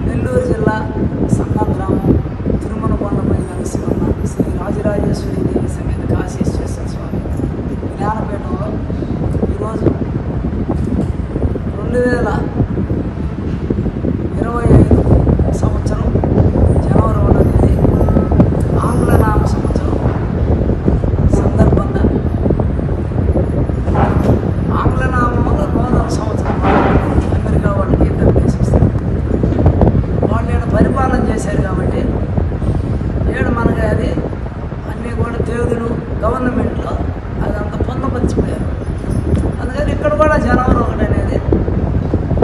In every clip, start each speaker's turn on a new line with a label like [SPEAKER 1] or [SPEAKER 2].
[SPEAKER 1] నెల్లూరు జిల్లా సంగం గ్రామం తిరుమల కొండపై కలిసి ఉన్న శ్రీ రాజరాజేశ్వరి దేవి సమేత కాశీ విశ్వేశ్వర స్వామి జ్ఞానపీఠంలో ఈరోజు 2025 సంవత్సరం జనవరి 1వ తేదీ ఆంగ్లనామ సంవత్సరం సందర్భంగా ఆంగ్లనామంలో నూతన సంవత్సరం అమెరికా వాళ్ళకి నిర్దేశిస్తారు. వాళ్ళు ఈడ పరిపాలన చేశారు కాబట్టి ఏడు మనకి అది అన్నీ కూడా తేదీలు గవర్నమెంట్లో అదంతా పొందపరిచిపోయారు. అందుకని ఇక్కడ కూడా జనవరి 1 అనేది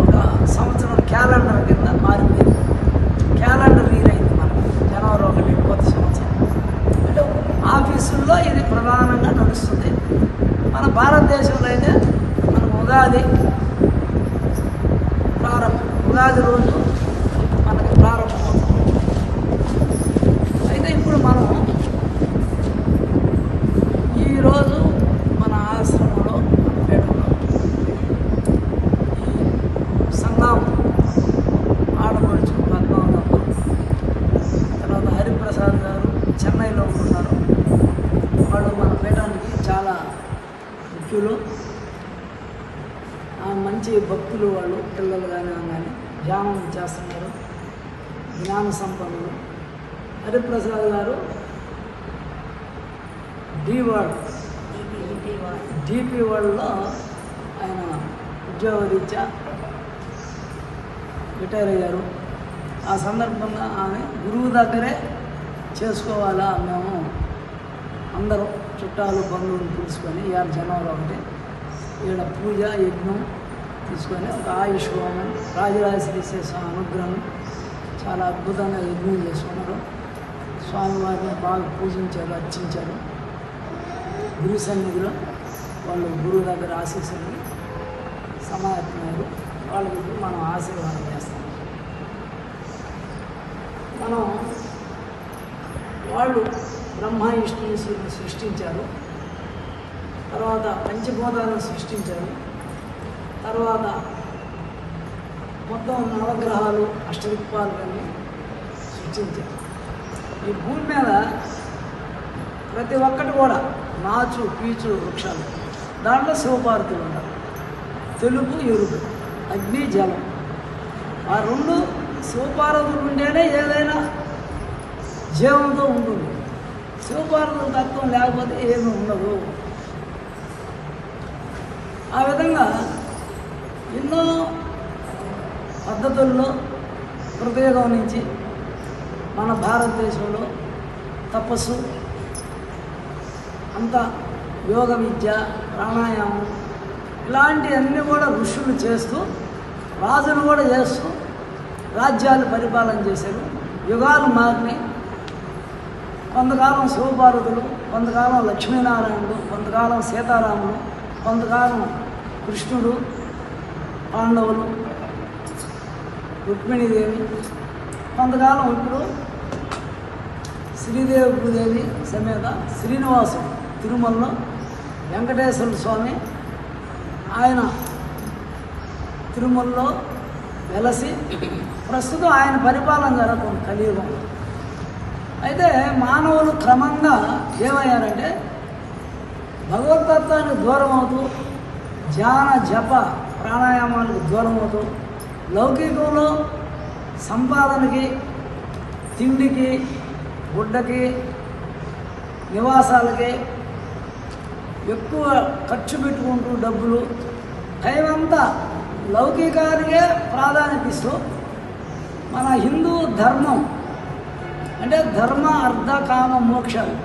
[SPEAKER 1] ఒక సంవత్సరం క్యాలెండర్ కింద మారిపోయింది. క్యాలెండర్ ఇయర్ అయింది మనకి జనవరి 1 కొత్త సంవత్సరం. అంటే ఆఫీసుల్లో ఇది ప్రధానంగా నడుస్తుంది. మన భారతదేశంలో అయితే మనకు ఉగాది ప్రారంభం, ఉగాది రోజు మనకి ప్రారంభమవుతుంది. అయితే ఇప్పుడు మనం ఈరోజు మన ఆశ్రమంలో పీఠంలో ఈ సంగం ఆడపడుచు పద్మావతమ్మ, తర్వాత హరిప్రసాద్ గారు చెన్నైలో ఉంటున్నారు. వాళ్ళు మన పీఠానికి చాలా ముఖ్యులు, మంచి భక్తులు. వాళ్ళు పిల్లలు కానీ ధ్యానం చేస్తున్నారు, జ్ఞాన సంపన్నులు. హరిప్రసాద్ గారు డీపీ వరల్డ్లో ఆయన ఉద్యోగరీత్యా రిటైర్ అయ్యారు. ఆ సందర్భంగా ఆమె గురువు దగ్గరే చేసుకోవాలా, మేము అందరూ చుట్టాలు బంధువులు పిలుచుకొని ఇవాళ జనవరి 1 ఈడ పూజ యజ్ఞం తీసుకొని ఒక ఆయుష్ హోమం రాజరాజేశ్వరి స్వామి అనుగ్రహం చాలా అద్భుతంగా యజ్ఞం చేసుకున్నారు. స్వామివారిని బాగా పూజించారు, అర్చించారు. గురు సన్నిధిలో వాళ్ళు గురువు దగ్గర ఆశీస్సులు సమాయత్తమయ్యారు. వాళ్ళకి మనం ఆశీర్వాదం చేస్తాం. మనం వాళ్ళు బ్రహ్మ విష్ణుని సృష్టించారు, తర్వాత పంచభూతాలను సృష్టించారు, తర్వాత మొత్తం నవగ్రహాలు అష్టదిక్పాలన్నీ సృష్టించారు. ఈ భూమి మీద ప్రతి ఒక్కటి కూడా నాచు పీచు వృక్షాలు, దాంట్లో శివపార్వతులు ఉంటారు. తెలుపు ఎరుపు, అగ్ని జలం, ఆ రెండు శివపార్వతులు ఉంటేనే ఏదైనా జీవంతో ఉంటుంది. శివపార్వతుల తత్వం లేకపోతే ఏమీ ఉండదు. ఆ విధంగా ఎన్నో పద్ధతుల్లో కృతయుగం నుంచి మన భారతదేశంలో తపస్సు అంతా, యోగ విద్య, ప్రాణాయామం ఇలాంటివన్నీ కూడా ఋషులు చేస్తూ, రాజులు కూడా చేస్తూ రాజ్యాలు పరిపాలన చేశారు. యుగాలు మారినాయి. కొంతకాలం శివపార్వతులు, కొంతకాలం లక్ష్మీనారాయణుడు, కొంతకాలం సీతారాములు, కొంతకాలం కృష్ణుడు, పాండవులు, రుక్మిణీదేవి, కొంతకాలం ఇప్పుడు శ్రీదేవి భూదేవి సమేత శ్రీనివాసుడు తిరుమలలో వెంకటేశ్వర స్వామి ఆయన తిరుమలలో వెలసి ప్రస్తుతం ఆయన పరిపాలన జరుగుతుంది కలియుగంలో. అయితే మానవులు క్రమంగా ఏమయ్యారంటే భగవతత్వానికి దూరం అవుతూ, ధ్యాన జప ప్రాణాయామాలకు దూరం అవుతూ, లౌకికంలో సంపాదనకి, తిండికి, గుడ్డకి, నివాసాలకి ఎక్కువ ఖర్చు పెట్టుకుంటూ డబ్బులు, టైం అంతా లౌకికానికే ప్రాధాన్యత ఇస్తూ మన హిందూ ధర్మం అంటే ధర్మ అర్థ కామ మోక్షాలు,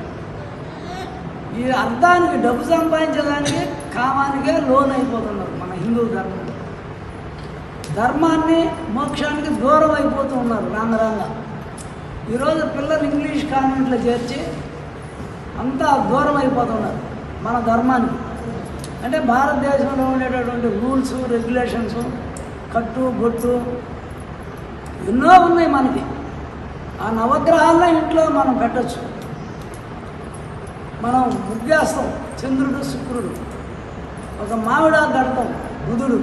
[SPEAKER 1] ఈ అర్థానికి డబ్బు సంపాదించడానికి కామానికే లోన్ అయిపోతున్నారు. మన హిందూ ధర్మం ధర్మాన్ని మోక్షానికి దూరం అయిపోతూ ఉన్నారు రాంగరాంగా. ఈరోజు పిల్లలు ఇంగ్లీష్ కాన్వెంట్లో చేర్చి అంతా దూరం అయిపోతున్నారు మన ధర్మానికి. అంటే భారతదేశంలో ఉండేటటువంటి రూల్స్, రెగ్యులేషన్స్, కట్టు బొట్టు ఎన్నో ఉన్నాయి మనకి. ఆ నవగ్రహాలను ఇంట్లో మనం పెట్టచ్చు. మనం ముగ్గేస్తాం, చంద్రుడు శుక్రుడు, ఒక మామిడాకు కడతాం బుధుడు,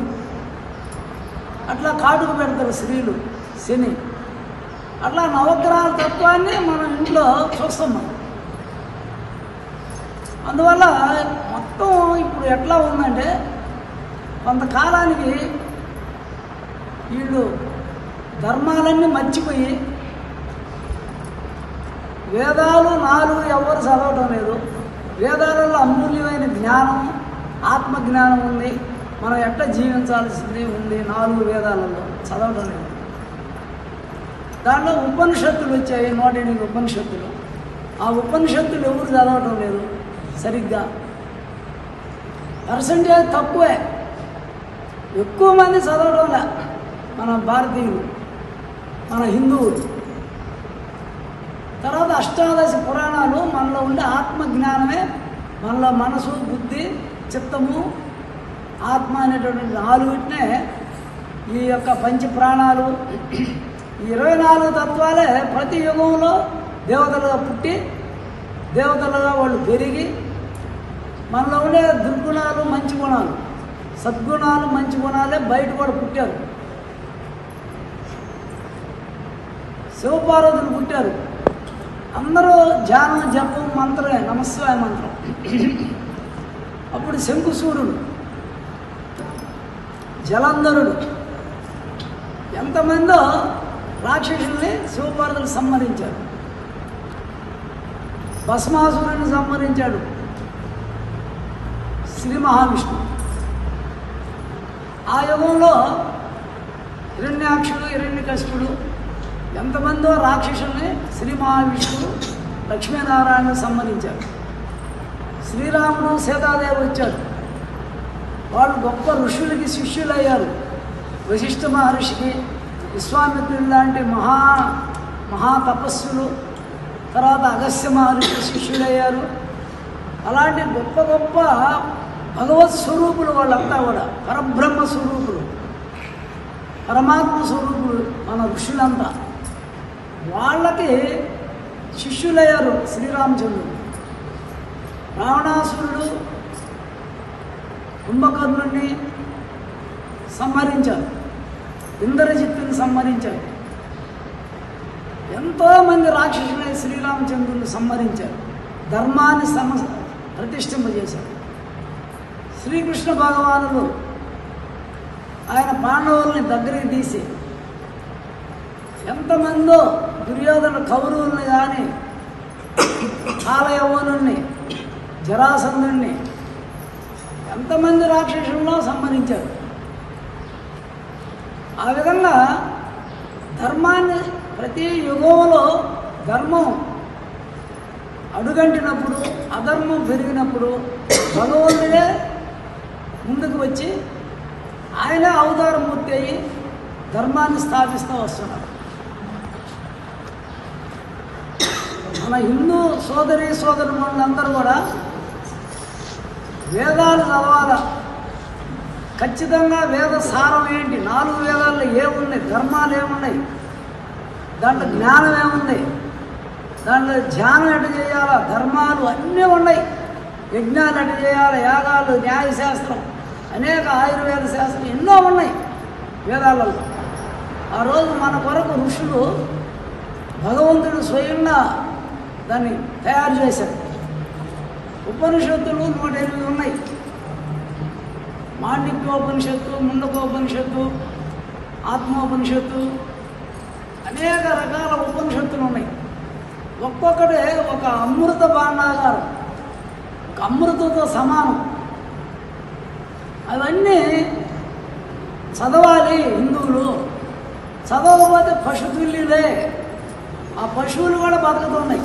[SPEAKER 1] అట్లా కాటుకు పెడతారు స్త్రీలు శని. అట్లా నవగ్రహాల తత్వాన్ని మనం ఇంట్లో చూస్తున్నాం. అందువల్ల మొత్తం ఇప్పుడు ఎట్లా ఉందంటే కొంతకాలానికి వీళ్ళు ధర్మాలన్నీ మర్చిపోయి వేదాలు 4 ఎవరు చదవటం లేదు. వేదాలలో అమూల్యమైన జ్ఞానం, ఆత్మజ్ఞానం ఉంది. మనం ఎట్లా జీవించాల్సింది ఉంది 4 వేదాలలో చదవటం లేదు. దాంట్లో ఉపనిషత్తులు వచ్చాయి, 108 ఉపనిషత్తులు. ఆ ఉపనిషత్తులు ఎవరు చదవటం లేదు సరిగ్గా. పర్సంటేజ్ తక్కువే, ఎక్కువ మంది చదవటంలే మన భారతీయులు, మన హిందువులు. తర్వాత అష్టాదశ పురాణాలు మనలో ఉండే ఆత్మజ్ఞానమే, మనలో మనసు, బుద్ధి, చిత్తము, ఆత్మ అనేటువంటి 4నే ఈ యొక్క పంచ ప్రాణాలు, ఈ 24 తత్వాలే ప్రతి యుగంలో దేవతలుగా పుట్టి దేవతలుగా వాళ్ళు పెరిగి మనలో ఉండే దుర్గుణాలు, మంచి గుణాలు, సద్గుణాలు, మంచి గుణాలే బయట కూడా పుట్టారు. శివపార్వతులు పుట్టారు. అందరూ ధ్యానం, జపం, మంత్రమే, నమస్వాయ మంత్రం. అప్పుడు శంకుసూరుడు, జలంధరుడు, ఎంతమందో రాక్షసుల్ని శివపార్వతులు సంహరించాడు. భస్మాసురుని సంహరించాడు శ్రీ మహావిష్ణువు. ఆ యుగంలో హిరణ్యాక్షుడు, హిరణ్యకశిపుడు, ఎంతమందో రాక్షసుల్ని శ్రీ మహావిష్ణువు, లక్ష్మీనారాయణ సంహరించారు. శ్రీరాముడు, సీతాదేవి వచ్చారు. వాళ్ళు గొప్ప ఋషులకి శిష్యులయ్యారు. వశిష్ఠ మహర్షికి, విశ్వామిత్రుడు లాంటి మహా తపస్సులు, తర్వాత అగస్త్య మహర్షి శిష్యులయ్యారు. అలాంటి గొప్ప గొప్ప భగవత్ స్వరూపులు వాళ్ళంతా కూడా, పరబ్రహ్మ స్వరూపులు, పరమాత్మ స్వరూపులు మన ఋషులంతా. వాళ్ళకి శిష్యులయ్యారు శ్రీరామచంద్రుడు. రావణాసురుడు కుంభకర్ణుడిని సంహరించారు, ఇంద్రజిత్తుని సంహరించారు. ఎంతోమంది రాక్షసులై శ్రీరామచంద్రుని సంహరించారు, ధర్మాన్ని ప్రతిష్ఠింపజేశారు. శ్రీకృష్ణ భగవానుడు ఆయన పాండవుల్ని దగ్గరికి తీసి ఎంతమందో దుర్యోధన కౌరవుల్ని కానీ, కాలయవ్వనుల్ని, జరాసంధుణ్ణి, ఎంతమంది రాక్షసులను సంహరించారు. ఆ విధంగా ధర్మాన్ని ప్రతి యుగంలో ధర్మం అడుగంటినప్పుడు, అధర్మం పెరిగినప్పుడు భగవంతుడే ముందుకు వచ్చి ఆయనే అవతారమూర్తి అయ్యి ధర్మాన్ని స్థాపిస్తూ వస్తున్నారు. మన హిందూ సోదరి సోదరులందరూ కూడా వేదాలు చదవాలా. ఖచ్చితంగా వేద సారం ఏంటి, 4 వేదాల్లో ఏమున్నాయి, ధర్మాలు ఏమున్నాయి, దాంట్లో జ్ఞానం ఏముంది, దాంట్లో ధ్యానం ఎట్ట చేయాలా, ధర్మాలు అన్నీ ఉన్నాయి. యజ్ఞాలు ఎట్ట చేయాలి, యాగాలు, న్యాయశాస్త్రం, అనేక ఆయుర్వేద శాస్త్రం ఎన్నో ఉన్నాయి వేదాలలో. ఆ రోజు మన కొరకు ఋషులు భగవంతుడు స్వయంగా దాన్ని తయారు చేశారు. ఉపనిషత్తులు 108 ఉన్నాయి. మాండిక్యోపనిషత్తు, ముండకోపనిషత్తు, ఆత్మోపనిషత్తు, అనేక రకాల ఉపనిషత్తులు ఉన్నాయి. ఒక్కొక్కటి ఒక అమృత భాండాగారం, ఒక అమృతతో సమానం. అవన్నీ చదవాలి హిందువులు. చదవకపోతే పశుతుల్యులే. ఆ పశువులు కూడా బతుకుతున్నాయి,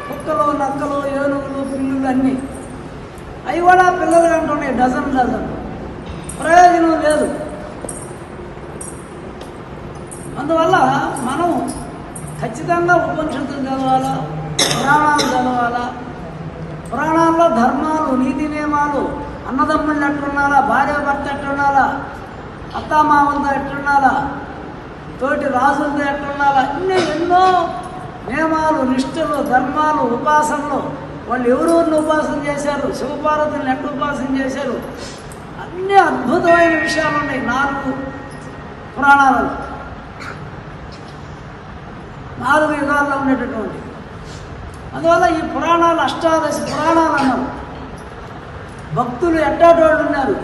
[SPEAKER 1] కుక్కలు, నక్కలు, ఏనుగులు, పిల్లులు అన్నీ. అవి కూడా పిల్లలు అంటున్నాయి డజన్. ప్రయోజనం లేదు. అందువల్ల మనం ఖచ్చితంగా ఉపనిషత్తులు చదవాలా, పురాణాలు చదవాలా. పురాణాల్లో ధర్మాలు, నీతి నియమాలు, అన్నదమ్ముళ్ళు ఎట్లుండాలా, భార్య భర్త ఎట్లుండాలా, అత్తామామలతో ఎట్లుండాలా, తోటి రాజులతో ఎట్లుండాలా, ఇన్ని ఎన్నో నియమాలు, నిష్ఠలు, ధర్మాలు, ఉపాసనలు. వాళ్ళు ఎవరెవరిని ఉపాసన చేశారు, శివపార్వతులను ఎట్లా ఉపాసన చేశారు, అన్ని అద్భుతమైన విషయాలు ఉన్నాయి 4 పురాణాలలో. 4 యుగాల్లో ఉండేటటువంటి. అందువల్ల ఈ పురాణాలు అష్టాదశ పురాణాలు అన్నారు. భక్తులు ఎట్టాటోళ్ళు ఉన్నారు,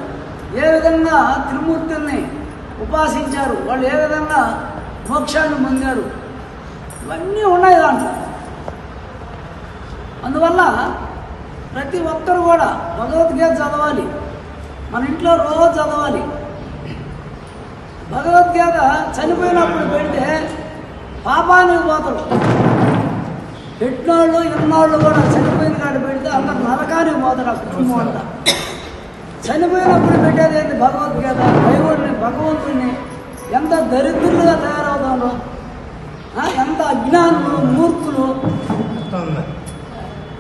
[SPEAKER 1] ఏ విధంగా త్రిమూర్తుల్ని ఉపాసించారు, వాళ్ళు ఏ విధంగా మోక్షాన్ని పొందారు, ఇవన్నీ ఉన్నాయి దాంట్లో. అందువల్ల ప్రతి ఒక్కరు కూడా భగవద్గీత చదవాలి, మన ఇంట్లో రోజు చదవాలి. భగవద్గీత చనిపోయినప్పుడు పెడితే పాపానికి పోతాడు. పెట్టినోళ్ళు ఇన్నోళ్ళు కూడా చనిపోయిన కాడ పెడితే అందరు నరకానికి పోతాడు. ఆ కుటుంబం అంతా చనిపోయినప్పుడు పెట్టేది ఏంటి? భగవద్గీత. భగవంతుడిని ఎంత దరిద్రులుగా తయారవుతాను, ఎంత అజ్ఞానులు, మూర్ఖులు.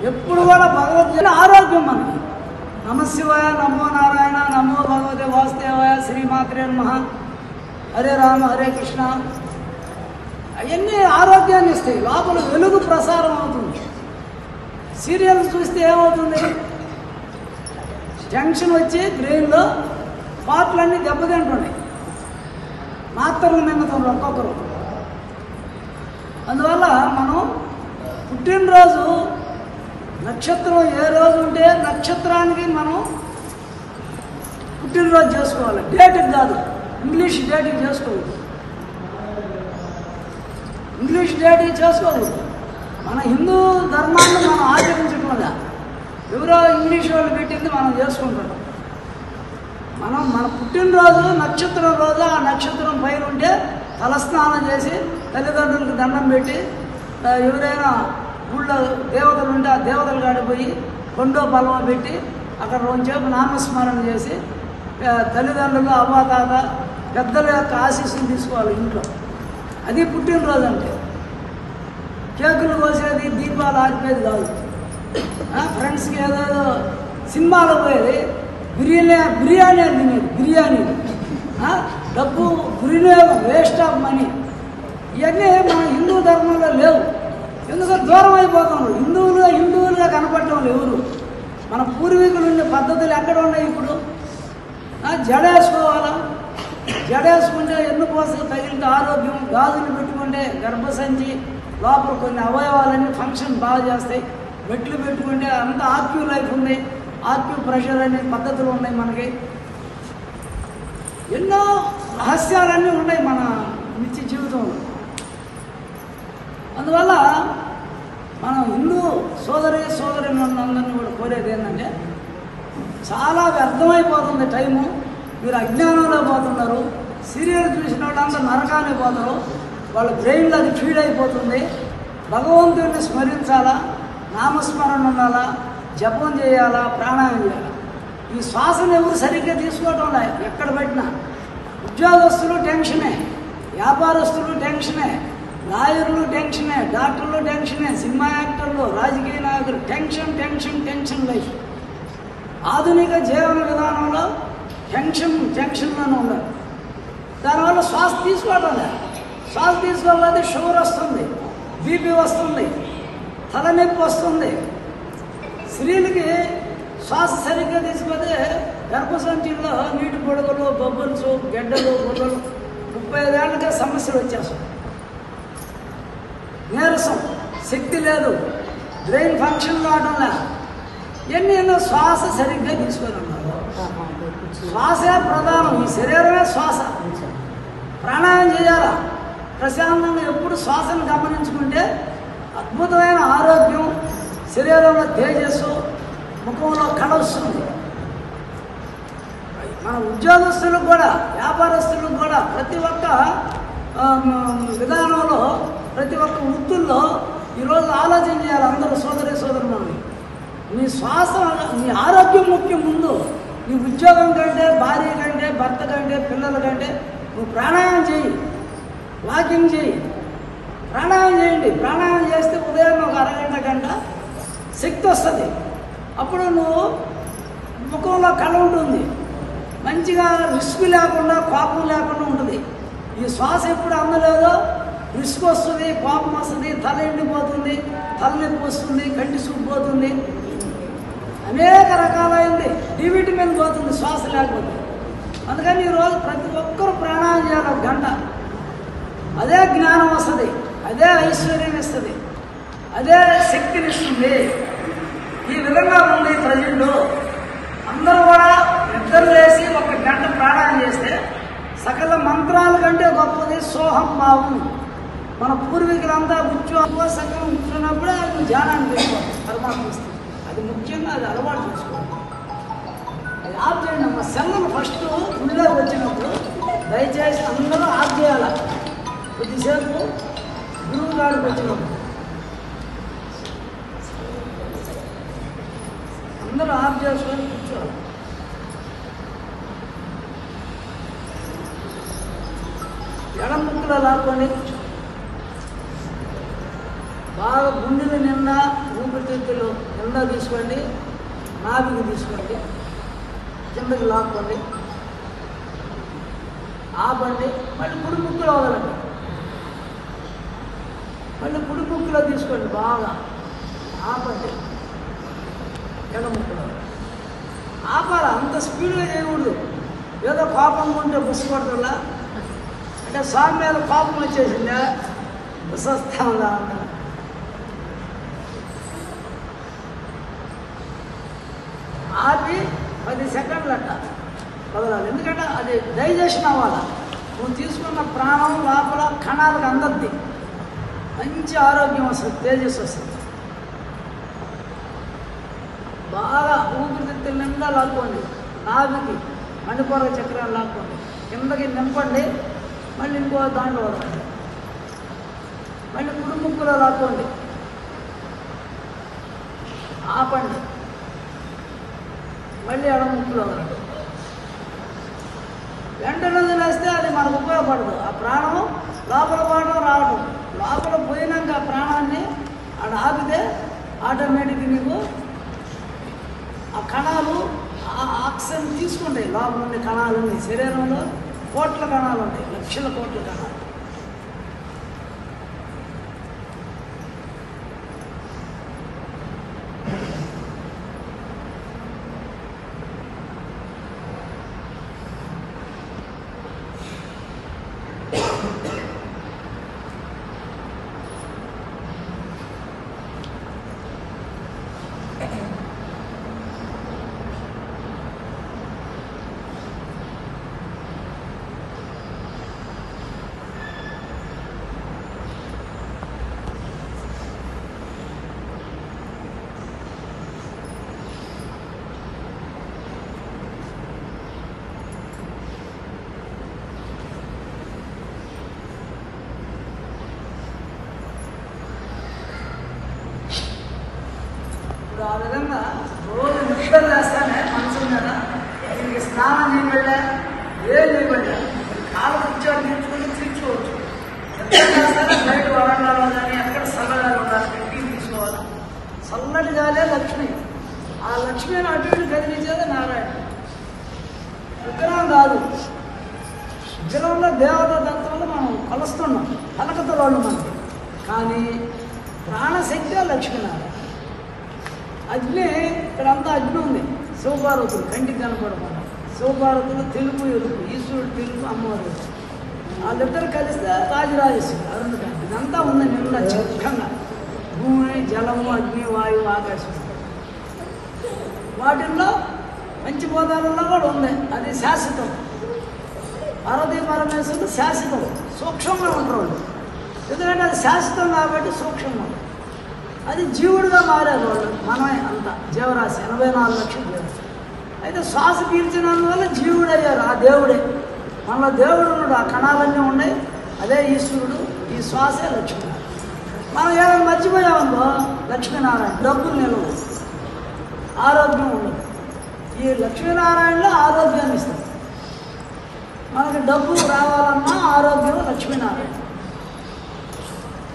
[SPEAKER 1] ఎప్పుడు కూడా భగవద్గీత ఆరోగ్యం మనకి. నమశివాయ, నమో నారాయణ, నమో భగవతే వాసుదేవాయ, శ్రీమాత్రే నమః, హరే రామ హరే కృష్ణ, అవన్నీ ఆరోగ్యాన్ని ఇస్తాయి. లోపల వెలుగు ప్రసారం అవుతుంది. సీరియల్స్ చూస్తే ఏమవుతుంది? టెన్షన్ వచ్చి బ్రెయిన్లో పార్ట్లన్నీ దెబ్బతింటున్నాయి, మాత్రలు మింగుతున్నారు ఒక్కొక్కరు. అందువల్ల మనం పుట్టినరోజు నక్షత్రం ఏ రోజు ఉంటే నక్షత్రానికి మనం పుట్టినరోజు చేసుకోవాలి, డేట్కి కాదు. ఇంగ్లీష్ డేట్కి చేసుకోవద్దు, ఇంగ్లీష్ డేట్కి చేసుకోవద్దు. మన హిందూ ధర్మాన్ని మనం ఆచరించకుండా ఎవరో ఇంగ్లీష్ వాళ్ళు పెట్టింది మనం చేసుకుంటున్నాం. మన పుట్టినరోజు నక్షత్రం రోజు ఆ నక్షత్రం పైన ఉంటే తలస్నానం చేసి తల్లిదండ్రులకు దండం పెట్టి, ఎవరైనా ఊళ్ళో దేవతలు ఉంటే ఆ దేవతలు కాడిపోయి కొండో బలమ పెట్టి అక్కడ రోజుసేపు నామస్మరణ చేసి తల్లిదండ్రులు, అవ్వాతాత, పెద్దల యొక్క ఆశీస్సులు తీసుకోవాలి ఇంట్లో. అది పుట్టినరోజు అంటే. కేకులు కోసేది, దీపాలు ఆర్పేది కాదు. ఫ్రెండ్స్కి ఏదో సినిమాలో పోయేది, బిర్యానీ తినేది, బిర్యానీ. డబ్బు వినియోగం, వేస్ట్ ఆఫ్ మనీ, ఇవన్నీ మన హిందూ ధర్మంలో లేవు. ఎందుకంటే దూరం అయిపోతున్నారు. హిందువులుగా కనపడటం ఎవరు? మన పూర్వీకులు ఉండే పద్ధతులు ఎక్కడ ఉన్నాయి ఇప్పుడు? జడేసుకోవాలా, జడేసుకుంటే ఎన్నుకోసం తగిలితే ఆరోగ్యం, గాజులు పెట్టుకుంటే గర్భసంచి లోపల కొన్ని అవయవాలన్నీ ఫంక్షన్ బాగా చేస్తాయి, మెట్లు పెట్టుకుంటే అంత ఆక్యూ లైఫ్ ఉంది, ఆక్యూ ప్రెషర్ అనే పద్ధతులు ఉన్నాయి మనకి. ఎన్నో రహస్యాలన్నీ ఉన్నాయి మన నిత్య జీవితంలో. అందువల్ల మనం హిందూ సోదరిమణులందరినీ కూడా కోరేది ఏంటంటే, చాలా వ్యర్థమైపోతుంది టైము. మీరు అజ్ఞానంలో పోతున్నారు. సీరియల్ చూసిన వాళ్ళంతా నరకానికి పోతారు. వాళ్ళ బ్రెయిన్లో అది ఫీడ్ అయిపోతుంది. భగవంతుడిని స్మరించాలా, నామస్మరణ ఉండాలా, జపం చేయాలా, ప్రాణాయామం చేయాలా. ఈ శ్వాసను ఎవరు సరిగ్గా తీసుకోవటం లేదు. ఎక్కడ పెట్టినా ఉద్యోగస్తులు టెన్షనే, వ్యాపారస్తులు టెన్షనే, లాయర్లు టెన్షనే, డాక్టర్లు టెన్షనే, సినిమా యాక్టర్లు, రాజకీయ నాయకులు టెన్షన్ లైఫ్. ఆధునిక జీవన విధానంలో టెన్షన్లోనే ఉండాలి. దానివల్ల శ్వాస తీసుకోవటం లేదు. శ్వాస తీసుకోవాలంటే షుగర్ వస్తుంది, బీపీ వస్తుంది, తలనొప్పి వస్తుంది. స్త్రీలకి శ్వాస సరిగ్గా తీసుకుంటే గర్భసంచిలో నీటి పొడుగులు, బొబ్బుల్స్, గెడ్డలు, గుడ్డలు 35 ఏళ్ళకే సమస్యలు వచ్చేస్తాయి. నీరసం, శక్తి లేదు, బ్రెయిన్ ఫంక్షన్ కావడం లేదు. ఎన్నో శ్వాస సరిగ్గా తీసుకొని ఉన్నారు. శ్వాసే ప్రధానం. ఈ శరీరమే శ్వాస. ప్రాణాయామం చేయాలా. ప్రశాంతంగా ఎప్పుడు శ్వాసను గమనించుకుంటే అద్భుతమైన ఆరోగ్యం, శరీరంలో తేజస్సు, ముఖంలో కళ వస్తుంది. మన ఉద్యోగస్తులకు కూడా, వ్యాపారస్తులకు కూడా, ప్రతి ఒక్క విధానంలో, ప్రతి ఒక్క వృత్తుల్లో ఈరోజు ఆలోచన చేయాలి అందరూ సోదరులని. నీ శ్వాస, నీ ఆరోగ్యం ముఖ్యం. ముందు నీ ఉద్యోగం కంటే, భార్య కంటే, భర్త కంటే, పిల్లల కంటే నువ్వు ప్రాణాయామం చేయి, వాకింగ్ చేయి. ప్రాణాయామం చేయండి. ప్రాణాయామం చేస్తే ఉదయం ఒక అరగంట గంట శక్తి వస్తుంది. అప్పుడు నువ్వు ముఖంలో కళ ఉంటుంది, మంచిగా రిస్క్ లేకుండా, కోపం లేకుండా ఉంటుంది. ఈ శ్వాస ఎప్పుడు అందలేదో రిస్క్ వస్తుంది, కోపం వస్తుంది, తల ఎండిపోతుంది, తలనొప్పి వస్తుంది, కంటి చూపు పోతుంది, అనేక రకాలైంది. డి విటమిన్ పోతుంది శ్వాస లేకపోతే. అందుకని ఈరోజు ప్రతి ఒక్కరూ ప్రాణాయామం చేయాలి 1 గంట. అదే జ్ఞానం వస్తుంది. అదే ఐశ్వర్యం ఇస్తుంది, అదే శక్తిని ఇస్తుంది. ఈ విధంగా ఉంది ప్రజల్లో. అందరూ కూడా నిద్ర లేసి 1 గంట ప్రాణాయం చేస్తే సకల మంత్రాల కంటే గొప్పది సోహం భావం. మన పూర్వీకులంతా సకలం కూర్చున్నప్పుడే అది ధ్యానాన్ని చేసుకోవాలి, పరమాత్మ ఇస్తుంది. అది ముఖ్యంగా అది అలవాటు చేసుకోవాలి. అది ఆఫ్ చేయండి అమ్మ. సెల్లను ఫస్ట్ గుడిలోకి వచ్చినప్పుడు దయచేసి అందరూ ఆఫ్ చేయాలి. కొద్దిసేపు గురువు గారికి వచ్చినప్పుడు అందరూ ఆఫ్ చేసుకొని కూర్చోవాలి. ఎడం ముక్కులో లాక్కొని బాగా గుండెల నిండా ఊపిరితిత్తులు నిండా తీసుకోండి, నాభికి తీసుకోండి, కిందకి లాక్కోండి, ఆపండి. మళ్ళీ కుడి ముక్కులో వదలండి. మళ్ళీ కుడి ముక్కులో తీసుకోండి, బాగా ఆపండి. ఎడం ముక్కులో ఆపాల. అంత స్పీడ్గా చేయకూడదు. ఏదో కోపంగా ఉంటే బుస్సుపడుతుందా అంటే స్వామి మీద కోపం వచ్చేసిందా బుస్సొస్తాందా అంట. ఆపి 10 సెకండ్లు అట్ట వదలాలి. ఎందుకంటే అది డైజెషన్ అవ్వాలి. నువ్వు తీసుకున్న ప్రాణం లోపల కణాలకు అందద్ది, మంచి ఆరోగ్యం వస్తుంది, తేజస్సు వస్తుంది. బాగా ఊపిరితిత్తుల నిండా లాక్కోండి, నాభికి మణిపూర చక్రాలు లాక్కోండి, కిందకి నింపండి. మళ్ళీ ఇంకో దాంట్లో వదలండి. మళ్ళీ కుడి ముక్కులో లాక్కోండి, ఆపండి. మళ్ళీ ఎడం ముక్కులో వదలండి. వెంటనే వదిలేస్తే అది మనకు ఉపయోగపడదు. ఆ ప్రాణం లోపల పోవడం రావడం, లోపల పోయినాక ఆ ప్రాణాన్ని ఆడ ఆపితే ఆటోమేటిక్గా నీకు ఆ కణాలు ఆ ఆక్సిజన్ తీసుకుంటాయి. లోపల ఉండే కణాలు ఉన్నాయి. శరీరంలో కోట్ల కణాలు ఉంటాయి, లక్షల కోట్ల కణాలు. ఆ విధంగా రోజు నిద్ర లేస్తానే మనసు మీద దీనికి స్నానం చేయబడ్డా ఏం చేయబడ్డా కాలు కూర్చొని తీర్చుకుంటే తీర్చుకోవచ్చు. నిద్ర లేస్తానే బయట వరండాలో కానీ ఎక్కడ చల్లగా ఉండాలి, టీ తీసుకోవాలి. చల్లటి గాలే లక్ష్మి. ఆ లక్ష్మిని అటు ఇటు కదిలించేది నారాయణ. విగ్రహం కాదు. విగ్రహంలో దేవత తత్వంలో మనం కలుస్తున్నాం, పలకతలోళ్ళు మనకి. కానీ ప్రాణశక్తి లక్ష్మీనారాయణ. అగ్ని ఇక్కడంతా అగ్ని ఉంది. శివపార్వతులు కంటికి కనపడకుండా. శివపార్వతులు తెలుపు ఎరుపు, ఈశ్వరుడు తెలుపు, అమ్మవారు. వాళ్ళిద్దరు కలిస్తే రాజరాజేశ్వరి అరుణకాంతి. ఇదంతా ఉంది నిన్న చక్కగా. భూమి, జలము, అగ్ని, వాయువు, ఆకాశం. వాటిల్లో పంచభూతాలలో కూడా ఉంది. అది శాశ్వతం. పార్వతీ పరమేశ్వరుడు శాశ్వతం. సూక్ష్మంగా ఉంటారు వాళ్ళు. ఎందుకంటే అది శాశ్వతం కాబట్టి సూక్ష్మంగా. అది జీవుడుగా మారారు వాళ్ళు. మనమే అంతా జీవరాశి 84 లక్షల జీవరాశి. అయితే శ్వాస పీల్చినందువల్ల జీవుడు అయ్యారు. ఆ దేవుడే మనలో దేవుడు ఉన్నాడు. ఆ కణాలన్నీ ఉన్నాయి. అదే ఈశ్వరుడు. ఈ శ్వాసే లక్ష్మీనారాయణ. మనం ఏమైనా మర్చిపోయామనుకో లక్ష్మీనారాయణ. డబ్బులు నిలవు, ఆరోగ్యం ఉండదు. ఈ లక్ష్మీనారాయణలో ఆరోగ్యాన్ని ఇస్తుంది. మనకి డబ్బు రావాలన్నా ఆరోగ్యం లక్ష్మీనారాయణ.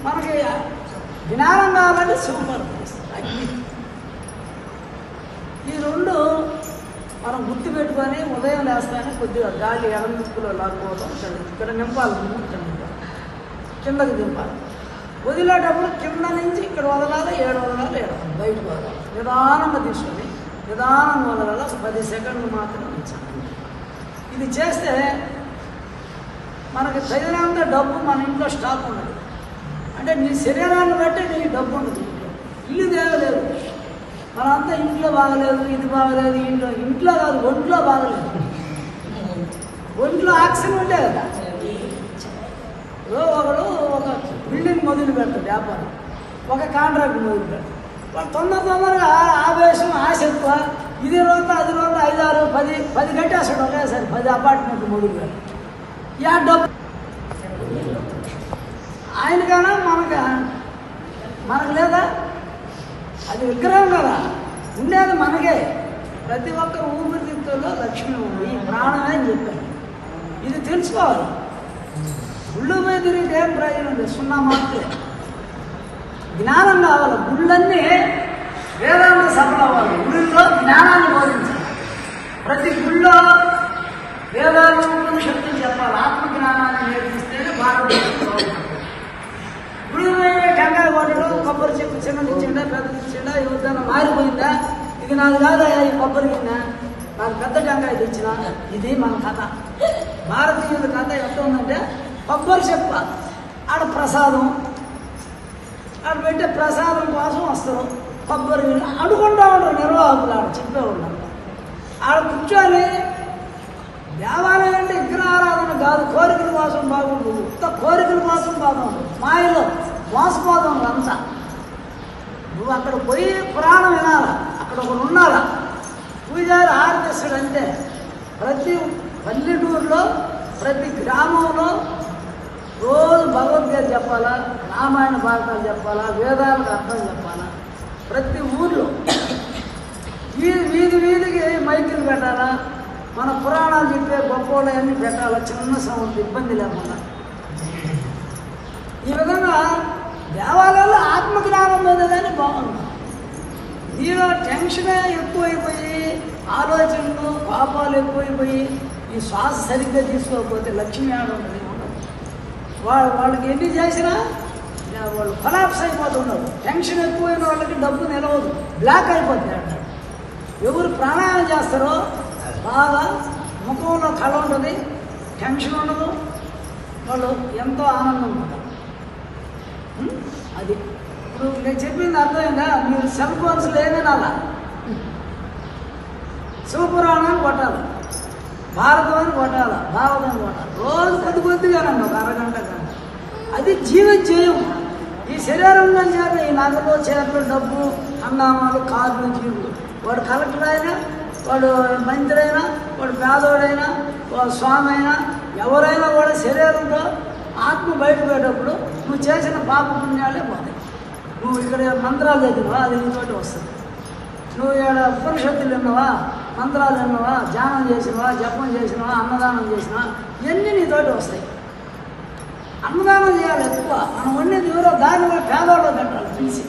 [SPEAKER 1] మనకి జ్ఞానం కావాలంటే శివపార్వతి అగ్ని. ఈ రెండు మనం గుర్తు పెట్టుకొని ఉదయం లేస్తానే కొద్దిగా గాలి ఎడం ముక్కులో లాక్కోవడం. ఇక్కడ నింపాలి, కిందకి దింపాలి. వదిలేటప్పుడు కింద నుంచి ఇక్కడ వదలాలి, 7 వదలాలి, 7 బయటకు వదలాలి. నిదానంగా తీసుకొని నిదానంగా వదలాలి. ఒక 10 సెకండ్లు మాత్రం ఉంచాలి. ఇది చేస్తే మనకి తగినంత డబ్బు మన ఇంట్లో స్టాక్ ఉండదు. అంటే నీ శరీరాన్ని బట్టి నీ డబ్బు ఉంటుంది. ఇల్లు తేగలేదు, మనంతా ఇంట్లో బాగలేదు, ఇది బాగలేదు, ఇంట్లో కాదు ఒంట్లో బాగలేదు. ఒంట్లో ఆక్సిజన్ ఉంటే కదా. ఒకడు ఒక బిల్డింగ్ మొదలు పెడతాడు వ్యాపారం, ఒక కాంట్రాక్ట్ మొదలు పెడతాడు. వాళ్ళు తొందరగా ఆవేశం, ఆశ ఎక్కువ. ఇది రోజు అది రోజు 5, 6, 10 కట్టేస్తాడు ఒకేసారి. 10 అపార్ట్మెంట్ మొదలు పెడతాడు. యా డబ్బు ఆయనకన్నా మనకు లేదా? అది విగ్రహం కదా, ఉండేది మనకే. ప్రతి ఒక్కరు ఊపిరితిత్తుల్లో లక్ష్మి ఉంది, ప్రాణమే అని చెప్పారు. ఇది తెలుసుకోవాలి. గుళ్ళు మీద తిరిగితే ఏం ప్రయోజనం లేదు, 0 మార్కులే. జ్ఞానం కావాలి. గుళ్ళన్నీ వేదాంత సభలు అవ్వాలి. గుళ్ళో జ్ఞానాన్ని బోధించాలి. ప్రతి గుళ్ళో వేదాలు, ఉపనిషత్తులు చెప్పాలి. ఆత్మజ్ఞానాన్ని నేర్పిస్తేనే భారతదేశం బాగుంటుంది. గుడి మీద టెంకాయ కొట్టడం, కొబ్బరి చెట్టు చిన్నది ఇచ్చిండా, పెద్దది ఇచ్చిండా, యువతను మారిపోయిందా, ఇది నాకు కాదా ఈ కొబ్బరి కింద, నాకు పెద్ద టెంకాయ తెచ్చిన. ఇది మన కథ. భారతీయుల కథ ఎంత ఉందంటే, కొబ్బరి చెప్ప ఆడ ప్రసాదం, ఆడ పెట్టే ప్రసాదం కోసం వస్తారు. కొబ్బరి అడుగుంటా ఉంటారు నిర్వాహకులు, ఆడ చెప్పే ఉన్నారు. ఆడ కూర్చొని దేవాలయం అంటే విగ్రహారాధన కాదు, కోరికల కోసం బాగుంటుంది. కోరికల కోసం బాగుంటుంది. మాయలో మోసపోదాం అంతా. నువ్వు అక్కడ పోయి పురాణం వినాలా, అక్కడ ఒకడు ఉండాలా, పూజారి ఆర్తిస్తాడు అంతే. ప్రతి పల్లెటూరులో, ప్రతి గ్రామంలో రోజు భగవద్గీత చెప్పాలా, రామాయణ భారతాలు చెప్పాలా, వేదాలకు అర్థం చెప్పాలా. ప్రతి ఊర్లో వీధికి మైకులు పెట్టాలా, మన పురాణాలు చెప్పే గొప్పవాళ్ళన్నీ పెట్టాలా, చిన్న సౌండ్ ఇబ్బంది లేకుండా. ఈ విధంగా దేవాలయాల్లో ఆత్మజ్ఞానం మీద కానీ బాగుంది. నీలో టెన్షనే ఎక్కువైపోయి, ఆలోచనలు, పాపాలు ఎక్కువైపోయి, ఈ శ్వాస సరిగ్గా తీసుకోకపోతే లక్ష్మీ ఆడది ఉండదు. వాళ్ళకి ఎన్ని చేసినా వాళ్ళు కొలాప్స్ అయిపోతున్నారు. టెన్షన్ ఎక్కువైన వాళ్ళకి డబ్బు నిలవదు, బ్లాక్ అయిపోతుంది అంటారు. ఎవరు ప్రాణాయామం చేస్తారో బాగా ముఖంలో కళ ఉంటుంది, టెన్షన్ ఉండదు, వాళ్ళు ఎంతో ఆనందం ఉంటారు. అది ఇప్పుడు నేను చెప్పింది అర్థమైందా? మీరు సెల్ ఫోన్స్లో ఏమైనా శివపురాణాన్ని కొట్టాలి, భారతాన్ని కొట్టాలి, భాగవతాన్ని కొట్టాలి. రోజు కొద్దిగానండి, ఒక అరగంట గంట. అది జీవజయం. ఈ శరీరంలో చేత ఈ నగలు, చేతులు, డబ్బు, హంగామాలు, కార్లు, జీవులు. వాడు కలెక్టర్ అయినా, వాడు మంత్రి అయినా, వాడు పేదోడైనా, వాడు స్వామి అయినా, ఎవరైనా వాడు శరీరంలో ఆత్మ బయటపడేటప్పుడు నువ్వు చేసిన పాప పుణ్యాలే పోతాయి. నువ్వు ఇక్కడ మంత్రాలు చదివినవా, అది నీతోటి వస్తుంది. నువ్వు ఇక్కడ ఉపనిషత్తులు విన్నావా, మంత్రాలు విన్నావా, ధ్యానం చేసినవా, జపం చేసినవా, అన్నదానం చేసినవా, ఇవన్నీ నీతోటి వస్తాయి. అన్నదానం చేయాలి ఎక్కువ. మనం వండేది ఎవరో దానిలో పేదవాళ్ళు పెట్టాలి. తెలిసి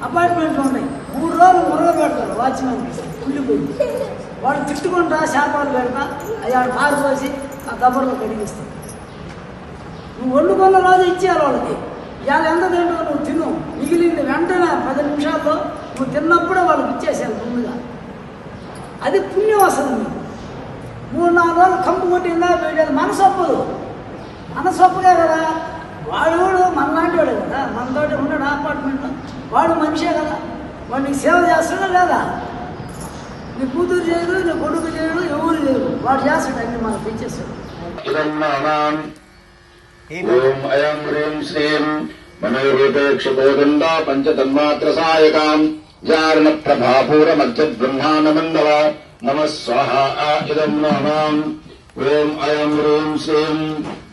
[SPEAKER 1] అపార్ట్మెంట్లు ఉన్నాయి, 3 రోజులు మురగ పెడతారు వాచ్మెన్కి, ఉండిపోయింది. వాడు తిట్టుకుంటా శాపాలు పెడతా, అవి పారిపోసి ఆ దబ్బర్లో కడిగిస్తాం. నువ్వు వండుకున్న రోజు ఇచ్చేయాలి వాళ్ళకి. ఇవాళ ఎంత తింటావు నువ్వు తిను, మిగిలింది వెంటనే 10 నిమిషాల్లో నువ్వు తిన్నప్పుడే వాళ్ళకి ఇచ్చేసాను ముందుగా. అది పుణ్యం వస్తుంది నీకు. 3-4 రోజులు కంపు కొట్టిందా పెట్టేది మనసు ఒప్పదు. మనసు ఒప్పగా కదా. వాడు మనలాంటి వాడే కదా, మనతోటి ఉన్నాడు అపార్ట్మెంట్లో. వాడు మనిషే కదా, వాడు నీకు సేవ చేస్తాడా లేదా? నీ కూతురు చేయడు, నీ కొడుకు చేయడు, ఎవరు చేయడు, వాడు చేస్తాడు. అన్ని మనకు పెంచేస్తాడు.
[SPEAKER 2] ఓం అయం హ్రీం శ్రీం మనోరూపేక్షకోదండా పంచతన్మాత్ర సాయకాం జారణ ప్రభాపూర మధ్య బ్రహ్మాండమండవ నమః స్వాహా ఇదం నమాం. ఓం అయం హ్రీం శ్రీం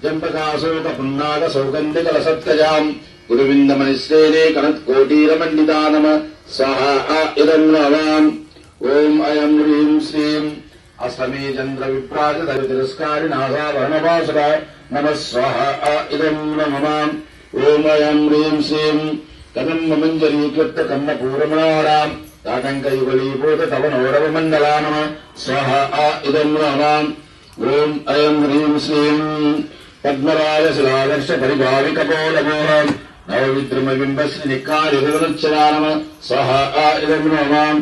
[SPEAKER 2] జంపకాశోక పున్నాగ సౌగంధికల సత్కజాం గురువిందమనిశ్రేణే కనత్కోటీరమండితా నమః స్వాహా ఇదం నమాం. ఓం అయం హ్రీం శ్రీం అష్టమే చంద్ర విప్రాజ తిరస్కారి నాసాభరణభాసుర నమః స్వాహా ఇదం నమాం. ఓం అయం హ్రీం శ్రీం కన్మంజరీకృత కన్నపూరమణారాం తాటంకయుగలీభూత తవనోరవ మండలా నమః స్వాహా ఇదం నమాం. ఓం అయం హ్రీం శ్రీం పద్మరాజ శిలాదర్శ పరిభావికపోలమోహం నవవిద్రుమబింబశ్రీ నిక్కారిరుచ్చరా నమః స్వాహా ఇదం నమాం.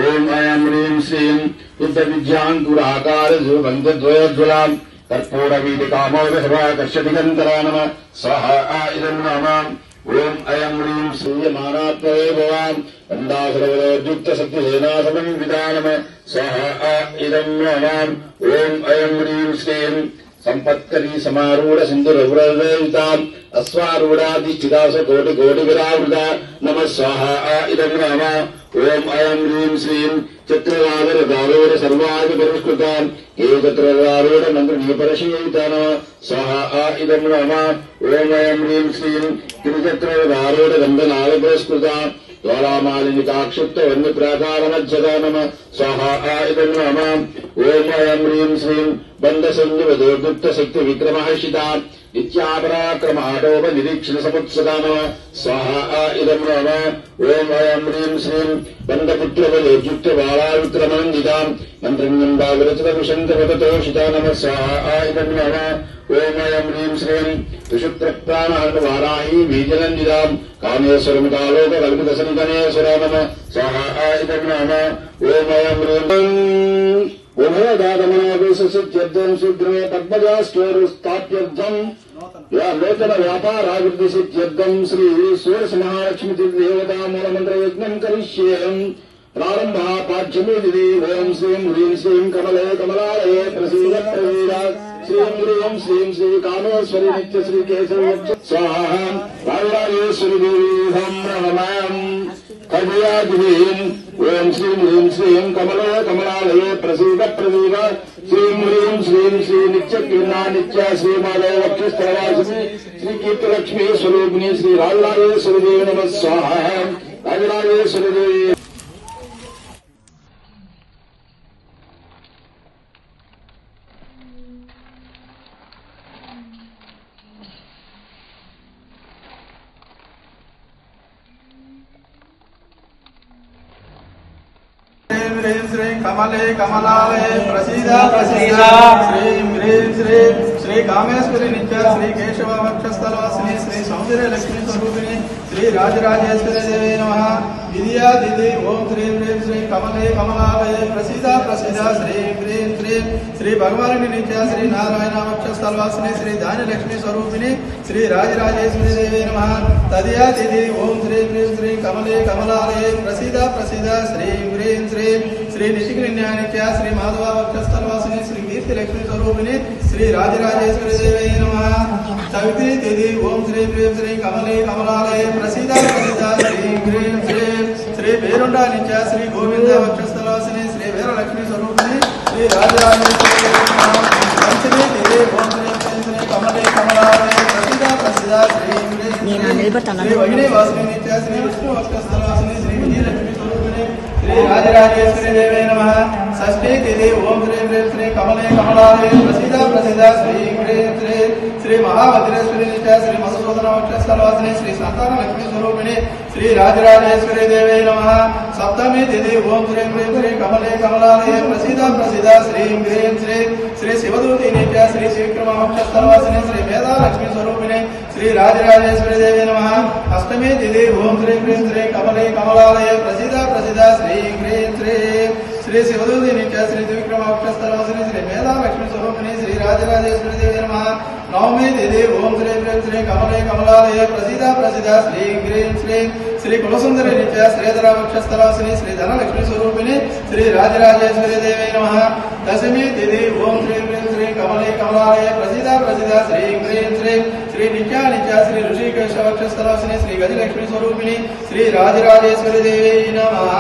[SPEAKER 2] ఓం అయం హ్రీం శ్రీం యుద్ధ విద్యాంకురాకార వంద్యోజ్వలాం कर्पूरवीतिकामोदशवाकर्षदिगन्तरा नमः स्वाहा इदं नाम ओम अयं ह्रीं श्रूयमानात्मवे भवान् वन्दासुरवरोद्युक्तसत्यसेनासमन्विता नमः स्वाहा इदं नाम ओम अयं ह्रीं श्रीं संपत्करी समारूढ़ सिंधुरवृताम् अश्वारूढ़ाधिष्ठितास कोटि कोटि विरावृता नमः स्वाहा इदं नाम ओम अयं ह्रीं श्रीं चक्रवादरदारूढ़ सर्वादि पुरस्कृता एकत्रदारूढ़ मंत्रनीपरशीयिता नमः स्वाहा इदं नाम ओम अयं ह्रीं श्रीं त्रिचक्रदारूढ़ गन्धनाद पुरस्कृता ज्वालामालिनिकाक्षिप्त वन्यप्राकारमज्जता नमः स्वाहा इदं नाम ओम अयं ह्रीं श्रीं बन्धसंयुवदोर्गुप्त शक्ति विक्रमहर्षिता नित्यापराक्रमाटोप निरीक्षण समुत्सदा नमः स्वाहा इदं नाम ओम अयं ह्रीं श्रीं बन्धपुत्रवदोर्युक्त बालाविक्रमनन्दिता मन्त्रण्यम्बाविरचितविशन्तवततोषिता नमः स्वाहा इदं नाम ओम अयं ह्रीं श्रीं त्रिशुत्रप्राणहरणवाराही बीजनन्दिता कामेश्वरमुदालोककल्पितसनिधनेश्वरा नमः स्वाहा इदं नाम ओम अयं ह्रीं उभयदादमनोभिसिद्ध्यर्थं शूद्रे पद्मजास्टोरुस्थाप्यर्थं या नूतन व्यापाराभिवृद्धिसिद्ध्यर्थं श्री सूरसमहालक्ष्मी देवता मूलमन्त्रयज्ञं करिष्येयम् प्रारम्भः पाठ्यमे दिदि ओम श्रीं ह्रीं श्रीं कमले कमलालये प्रसीद प्रसीद श्रीं ह्रीं श्रीं श्री कामेश्वरी नित्य श्री केशव स्वाहा राजराजेश्वरी देवी हम नमामि कव्यादिवीं ओम श्रीं ह्रीं श्रीं कमले कमलालये प्रसीद प्रसीद श्रीं ह्रीं श्रीं श्री नित्यकीर्णा नित्य श्री माधव वक्षस्थलवासिनी श्री कीर्तलक्ष्मी स्वरूपिणी श्री राजराजेश्वरी देवी नमः स्वाहा राजराजेश्वरी देवी
[SPEAKER 3] श्रीं कमले कमलालये प्रसीद प्रसीद श्रीं ह्रीं श्रीं श्री कामेश्वरी नित्य श्री केशव वक्षस्थलवासिनी श्री सौंदर्य लक्ष्मी स्वरूपिणी श्री राजराजेश्वरी देवी नमः विद्या दिदि ओम श्रीं ह्रीं श्रीं कमले कमलालये प्रसीद प्रसीद श्रीं ह्रीं श्रीं श्री भगवानी नित्य श्री नारायण वक्षस्थलवासिनी श्री धान्यलक्ष्मी स्वरूपिणी श्री राजराजेश्वरी देवी नमः तदिया दिदि ओम श्रीं ह्रीं श्रीं कमले कमलालये प्रसीद प्रसीद श्रीं ह्रीं श्रीं श्री निशिकन्यानित्य श्री माधव वक्षस्थलवासिनी श्री कीर्तिलक्ष्मी स्वरूपिणी श्री राजराजेश्वरी देवी नमः सवित्री तिथि ओम श्रीं ह्रीं श्रीं कमले कमलालये प्रसीद प्रसीद श्रीं ह्रीं श्रीं श्री वेरुंडा नित्य श्री गोविंद वक्षस्थलवासिनी श्री वीरलक्ष्मी स्वरूपिणी श्री राजराजेश्वरी देवी नमः पंचमी तिथि ओम श्रीं ह्रीं श्रीं कमले कमलालये प्रसीद प्रसीद श्रीं ह्रीं श्री वहिनी वासिनी नित्य श्री विष्णु वक्षस्थलवासिनी श्री विजयलक्ष्मी स्वरूपिणी श्री राजराजेश्वरी देवी नमः षष्ठी तिथि ओम श्रीं ह्रीं श्रीं कमले कमलालये प्रसीद प्रसीद श्रीं ह्रीं श्रीं श्री महाभद्रेश्वरी नित्य श्री मधुसूदन वक्षस्थलवासिनी श्री संतान लक्ष्मी स्वरूपिणी श्री राजराजेश्वरी देवी नमः सप्तमी तिथि ओम श्रीं ह्रीं श्रीं कमले कमलालये प्रसीद प्रसीद श्रीं ह्रीं श्रीं श्री शिवदूती नित्य श्री शिवक्रम वक्षस्थलवासिनी श्री मेधा लक्ष्मी स्वरूपिणी श्री राजराजेश्वरी देवी नमः अष्टमी तिथि ओम श्रीं ह्रीं श्रीं कमले कमलालये प्रसीद प्रसीद श्रीं ह्रीं श्रीं श्री शिवदूती नित्य श्री त्रिविक्रम वक्षस्थलवासिनी श्री मेधा लक्ष्मी स्वरूपिणी श्री राजराजेश्वरी देवी नमः नवमी तिथि ओम श्रीं ह्रीं श्रीं कमले कमलालये प्रसीद प्रसीद श्रीं ह्रीं श्रीं श्री कुलसुंदरी नित्य श्रीधर वक्षस्थलवासिनी श्री धनलक्ष्मी स्वरूपिणी श्री राजराजेश्वरी देवी नमः दशमी तिथि ओम श्रीं ह्रीं श्रीं कमले कमलालये प्रसीद प्रसीद श्रीं ह्रीं श्रीं श्री नित्य नित्य श्री ऋषिकेश वक्षस्थलवासिनी श्री गजलक्ष्मी स्वरूपिणी श्री राजराजेश्वरी देवी नमः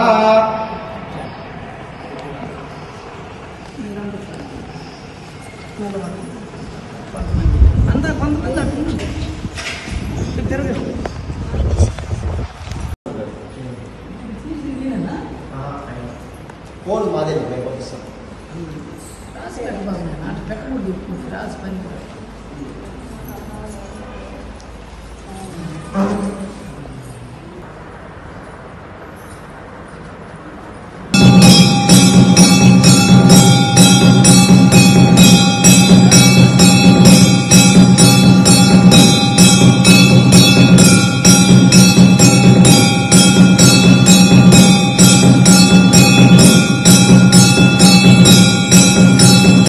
[SPEAKER 4] कौन मादे में पंपिस्तान
[SPEAKER 1] राज का बाग में नाट पेट्रोल राज पानी